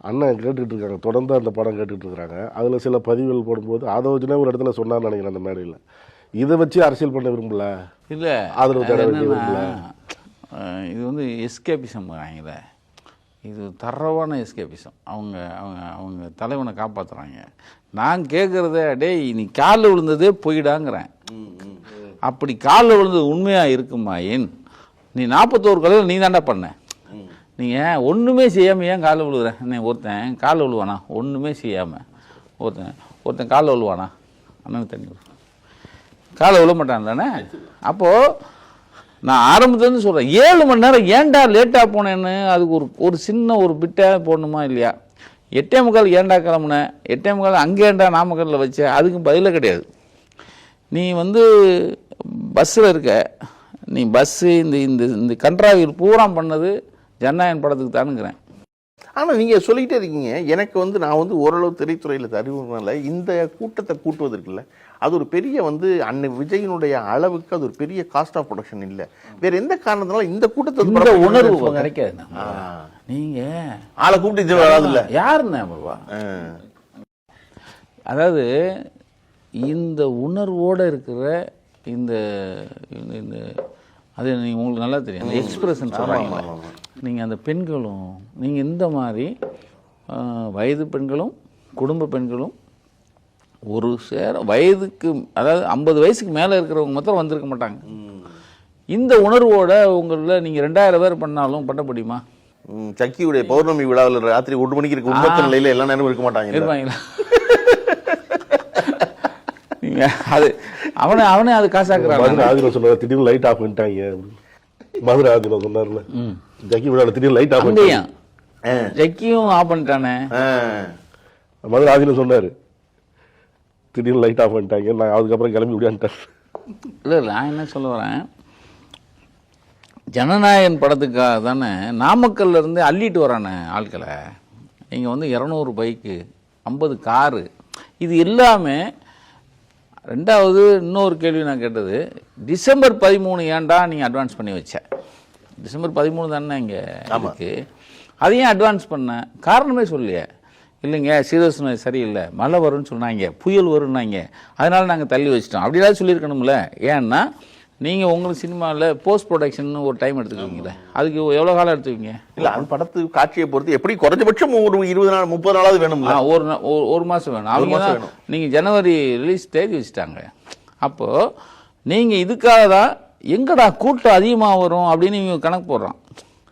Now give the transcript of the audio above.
அண்ணன் கேட்டுக்கிட்டு இருக்காங்க, தொடர்ந்து அந்த படம் கேட்டுக்கிட்டு இருக்கிறாங்க. அதில் சில பதிவுகள் போடும்போது அதை வச்சுனா ஒரு இடத்துல சொன்னான்னு நினைக்கிறேன் அந்த மேடையில். இதை வச்சு அரசியல் பண்ண விரும்பல, இல்லை ஆதரவு தேட வேண்டிய விரும்பல. இது வந்து எஸ்கேபிசம் வாங்கல, இது தரவான எஸ்கேபிசம். அவங்க அவங்க அவங்க தலைவனை காப்பாற்றுறாங்க. நான் கேட்குறத டேய் நீ காலில் விழுந்ததே போயிடாங்கிறேன். அப்படி காலில் விழுந்தது உண்மையாக இருக்குமா? ஏன் நீ 41 கொலையில் நீ தாண்டா பண்ண, நீங்கள் ஒன்றுமே செய்யாமல் ஏன் காலில் விழுகிறேன்? நீ ஒருத்தன் காலில் விழுவானா? ஒன்றுமே செய்யாமல் ஒருத்தன் காலில் விழுவானா? அண்ணன் தண்ணி காலை விழ மாட்டான்லண்ணே. அப்போது நான் ஆரம்பத்துலேருந்து சொல்கிறேன், 7 மணி நேரம் ஏன்டா லேட்டாக போனேன்னு அதுக்கு ஒரு சின்ன ஒரு பிட்டாக போடணுமா இல்லையா? 8:45 ஏன்டா கிளம்புனேன், 8:45 அங்கே ஏன்டா நாமக்கல்லில் வச்ச, அதுக்கு பதிலே கிடையாது. நீ வந்து பஸ்ஸில் இருக்க, நீ பஸ்ஸு இந்த இந்த இந்த கண்ட்ராவியில் பூரா பண்ணது ஜனநாயகன் படத்துக்கு தானுங்கிறேன். ஆனால் நீங்கள் சொல்லிக்கிட்டே இருக்கீங்க. எனக்கு வந்து நான் வந்து ஓரளவு திரைத்துறையில் அறிவுனால இந்த கூட்டத்தை கூட்டுவதற்குல்ல, அது ஒரு பெரிய வந்து அன்னை விஜயனுடைய அளவுக்கு அது ஒரு பெரிய காஸ்ட் ஆஃப் ப்ரொடக்ஷன் இல்லை. வேற எந்த காரணத்தினால இந்த கூட்டத்தை இந்த உணர்வு கிடைக்காது. நீங்கள் ஆளை கூப்பிட்டு வராதுல்ல யாருன்னு அதாவது இந்த உணர்வோடு இருக்கிற இந்த அது நீங்கள் உங்களுக்கு நல்லா தெரியும், அந்த எக்ஸ்பிரஷன் சொல்கிறாங்க. நீங்கள் அந்த பெண்களும் நீங்கள் இந்த மாதிரி வயது பெண்களும் குடும்ப பெண்களும் ஒரு வயதுக்கு, அதாவது 50 வயசுக்கு மேலே இருக்கிறவங்க மாத்திரம் வந்திருக்க மாட்டாங்க. இந்த உணர்வோட உங்களில் நீங்கள் 2000 பேர் பண்ணாலும் பண்ண முடியுமா? சக்கியுடைய பௌர்ணமி விழாவில் ராத்திரி 1 மணிக்கு இருக்க உண்மத்த நிலையில் எல்லா நேரமும் இருக்க மாட்டாங்க, இருப்பாங்களா? நீங்கள் அது அவனே அது காசாக்குறாங்க. ஆதினம் சொன்னார் திடீர்னு லைட் ஆஃப் பண்ணிட்டாங்க. மதுரை ஆதினம் சொன்னார்ல, ஜக்கி விழாவில் திடீர்னு லைட் ஆஃப் பண்ணிட்டான். ஜக்கியும் ஆஃப் பண்ணிட்டானே. மதுரை ஆதினம் சொன்னார் திடீர்னு லைட் ஆஃப் பண்ணிட்டாங்க, நான் அதுக்கப்புறம் கிளம்பி விடியான்ட்டேன். இல்லை நான் என்ன சொல்ல வரேன், ஜனநாயகன் படத்துக்காக தானே நாமக்கல்ல இருந்து அள்ளிட்டு வரானே ஆட்களை. இங்கே வந்து 200 பைக்கு, 50 காரு, இது எல்லாமே. ரெண்டாவது இன்னொரு கேள்வி நான் கேட்டது, டிசம்பர் 13 ஏன்டா நீங்கள் அட்வான்ஸ் பண்ணி வச்ச? டிசம்பர் 13 தானே இங்கே இருக்கு, அதையும் அட்வான்ஸ் பண்ண காரணமே சொல்லியே. இல்லைங்க சீரியஸ்னு சரியில்லை, மழை வரும்னு சொன்னாங்க, புயல் வரும்னாங்க, அதனால நாங்கள் தள்ளி வச்சிட்டோம் அப்படிலாம் சொல்லியிருக்கணும்ல. ஏன்னா நீங்கள் உங்களுக்கு சினிமாவில் போஸ்ட் ப்ரொடக்ஷன் ஒரு டைம் எடுத்துக்குவீங்களே, அதுக்கு எவ்வளோ காலம் எடுத்துக்குவீங்க? இல்லை அந்த படத்து காட்சியை பொறுத்து எப்படி குறைஞ்சபட்சம் ஒரு 20 நாள் 30 நாளாவது வேணும். ஒரு மாதம் வேணும். அவங்க தான் நீங்கள் ஜனவரி ரிலீஸ் தேதி வச்சுட்டாங்க. அப்போது நீங்கள் இதுக்காக தான் எங்கடா கூட்டம் அதிகமாக வரும் அப்படின்னு இவங்க கணக்கு போடுறான்.